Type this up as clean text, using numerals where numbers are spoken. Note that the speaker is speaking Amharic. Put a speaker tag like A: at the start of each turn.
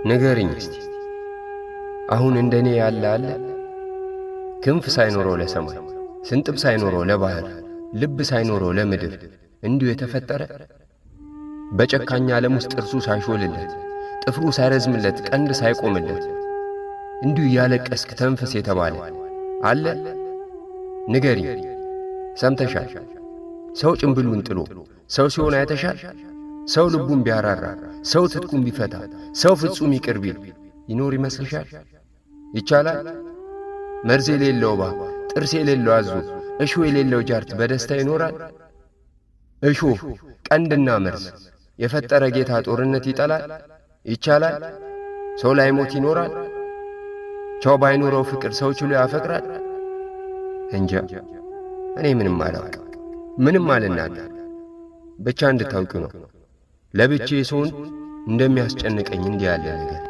A: ንገሪኝ እስቲ አሁን እንደኔ ያለ አለ? ክንፍ ሳይኖረው ለሰማይ፣ ስንጥብ ሳይኖረው ለባህር፣ ልብ ሳይኖረው ለምድር እንዲሁ የተፈጠረ? በጨካኝ ዓለም ውስጥ ጥርሱ ሳይሾልለት፣ ጥፍሩ ሳይረዝምለት፣ ቀንድ ሳይቆምለት እንዲሁ እያለቀስክ ተንፈስ የተባለ አለ? ንገሪኝ። ሰምተሻል? ሰው ጭምብሉን ጥሎ ሰው ሲሆን አይተሻል? ሰው ልቡን ቢያራራ፣ ሰው ትጥቁን ቢፈታ፣ ሰው ፍጹም ይቅር ቢል ይኖር ይመስልሻል? ይቻላል? መርዝ የሌለው እባብ፣ ጥርስ የሌለው አዞ፣ እሾህ የሌለው ጃርት በደስታ ይኖራል? እሾህ ቀንድና መርዝ የፈጠረ ጌታ ጦርነት ይጠላል? ይቻላል? ሰው ላይ ሞት ይኖራል? ቻው ባይኖረው ፍቅር ሰው ችሎ ያፈቅራል? እንጃ እኔ ምንም አላውቅም፣ ምንም አልናገር። ብቻ እንድታውቂ ነው ለብቻዬ ስሆን እንደሚያስጨንቀኝ እንዲህ ያለ ነገር።